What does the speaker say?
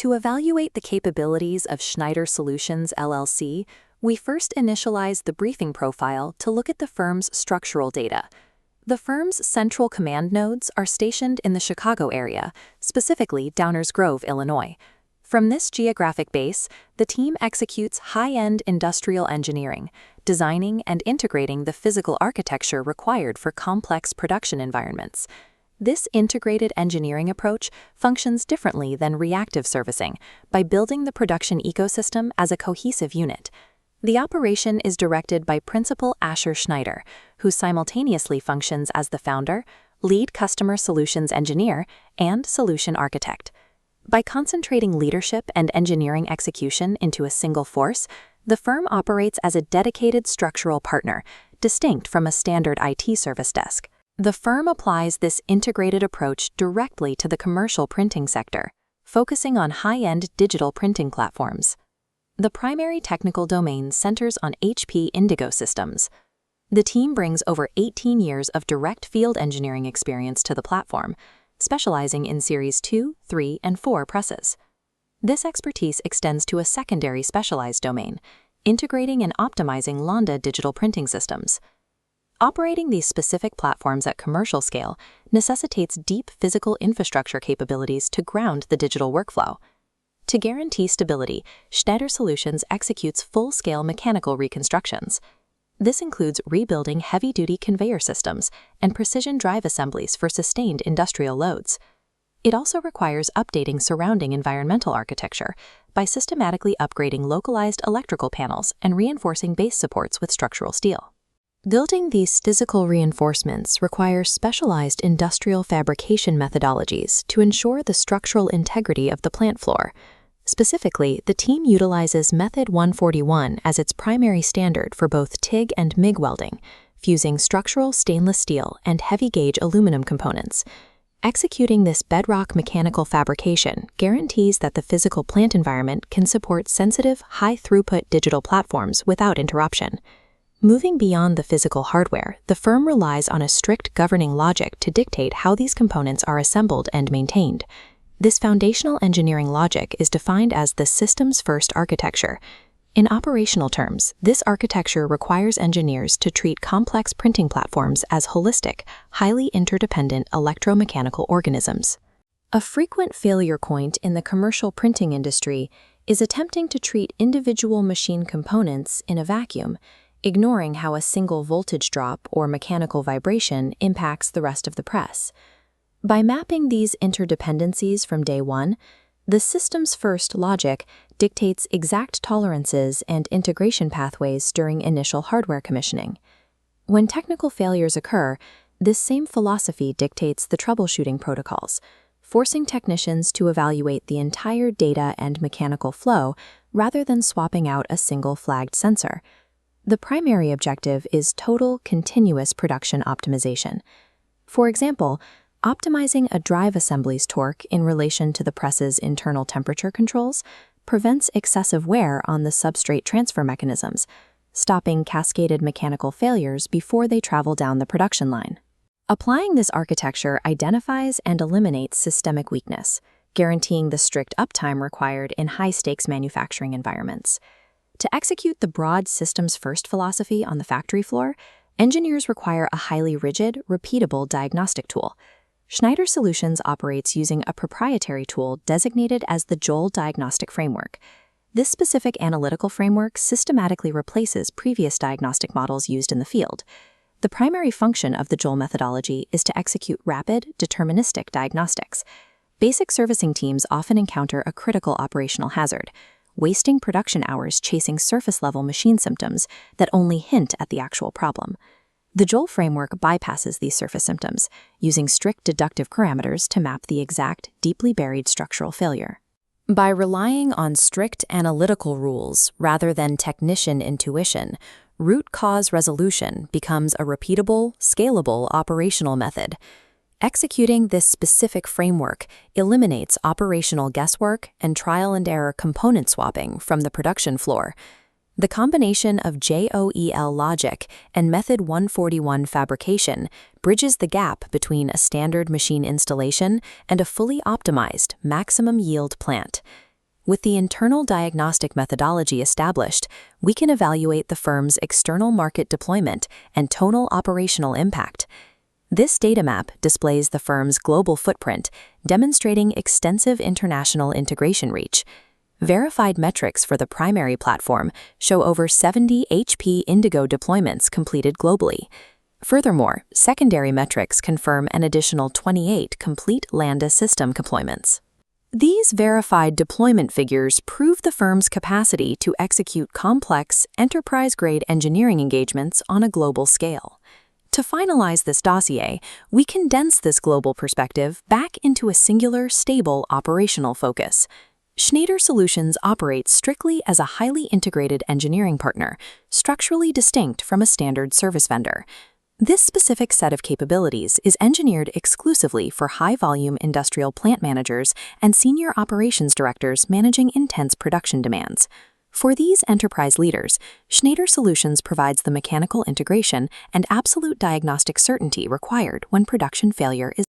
To evaluate the capabilities of Shnaider Solutions LLC, we first initialize the briefing profile to look at the firm's structural data. The firm's central command nodes are stationed in the Chicago area, specifically Downers Grove, Illinois. From this geographic base, the team executes high-end industrial engineering, designing and integrating the physical architecture required for complex production environments. This integrated engineering approach functions differently than reactive servicing by building the production ecosystem as a cohesive unit. The operation is directed by Principal Asher Shnaider, who simultaneously functions as the founder, lead customer solutions engineer, and solution architect. By concentrating leadership and engineering execution into a single force, the firm operates as a dedicated structural partner, distinct from a standard IT service desk. The firm applies this integrated approach directly to the commercial printing sector, focusing on high-end digital printing platforms. The primary technical domain centers on HP Indigo systems. The team brings over 18 years of direct field engineering experience to the platform, specializing in Series 2, 3, and 4 presses. This expertise extends to a secondary specialized domain, integrating and optimizing Londa digital printing systems. Operating these specific platforms at commercial scale necessitates deep physical infrastructure capabilities to ground the digital workflow. To guarantee stability, Shnaider Solutions executes full-scale mechanical reconstructions. This includes rebuilding heavy-duty conveyor systems and precision drive assemblies for sustained industrial loads. It also requires updating surrounding environmental architecture by systematically upgrading localized electrical panels and reinforcing base supports with structural steel. Building these physical reinforcements requires specialized industrial fabrication methodologies to ensure the structural integrity of the plant floor. Specifically, the team utilizes Method 141 as its primary standard for both TIG and MIG welding, fusing structural stainless steel and heavy-gauge aluminum components. Executing this bedrock mechanical fabrication guarantees that the physical plant environment can support sensitive, high-throughput digital platforms without interruption. Moving beyond the physical hardware, the firm relies on a strict governing logic to dictate how these components are assembled and maintained. This foundational engineering logic is defined as the systems first architecture. In operational terms, this architecture requires engineers to treat complex printing platforms as holistic, highly interdependent electromechanical organisms. A frequent failure point in the commercial printing industry is attempting to treat individual machine components in a vacuum, ignoring how a single voltage drop or mechanical vibration impacts the rest of the press. By mapping these interdependencies from day one, the systems-first logic dictates exact tolerances and integration pathways during initial hardware commissioning. When technical failures occur, this same philosophy dictates the troubleshooting protocols, forcing technicians to evaluate the entire data and mechanical flow rather than swapping out a single flagged sensor. The primary objective is total, continuous production optimization. For example, optimizing a drive assembly's torque in relation to the press's internal temperature controls prevents excessive wear on the substrate transfer mechanisms, stopping cascaded mechanical failures before they travel down the production line. Applying this architecture identifies and eliminates systemic weakness, guaranteeing the strict uptime required in high-stakes manufacturing environments. To execute the broad systems-first philosophy on the factory floor, engineers require a highly rigid, repeatable diagnostic tool. Shnaider Solutions operates using a proprietary tool designated as the Joule Diagnostic Framework. This specific analytical framework systematically replaces previous diagnostic models used in the field. The primary function of the Joule methodology is to execute rapid, deterministic diagnostics. Basic servicing teams often encounter a critical operational hazard, wasting production hours chasing surface-level machine symptoms that only hint at the actual problem. The Joule framework bypasses these surface symptoms, using strict deductive parameters to map the exact, deeply buried structural failure. By relying on strict analytical rules rather than technician intuition, root cause resolution becomes a repeatable, scalable operational method. Executing this specific framework eliminates operational guesswork and trial-and-error component swapping from the production floor. The combination of JOEL logic and Method 141 fabrication bridges the gap between a standard machine installation and a fully optimized, maximum yield plant. With the internal diagnostic methodology established, we can evaluate the firm's external market deployment and total operational impact. This data map displays the firm's global footprint, demonstrating extensive international integration reach. Verified metrics for the primary platform show over 70 HP Indigo deployments completed globally. Furthermore, secondary metrics confirm an additional 28 complete Lambda system deployments. These verified deployment figures prove the firm's capacity to execute complex, enterprise-grade engineering engagements on a global scale. To finalize this dossier, we condense this global perspective back into a singular, stable operational focus. Shnaider Solutions operates strictly as a highly integrated engineering partner, structurally distinct from a standard service vendor. This specific set of capabilities is engineered exclusively for high-volume industrial plant managers and senior operations directors managing intense production demands. For these enterprise leaders, Shnaider Solutions provides the mechanical integration and absolute diagnostic certainty required when production failure is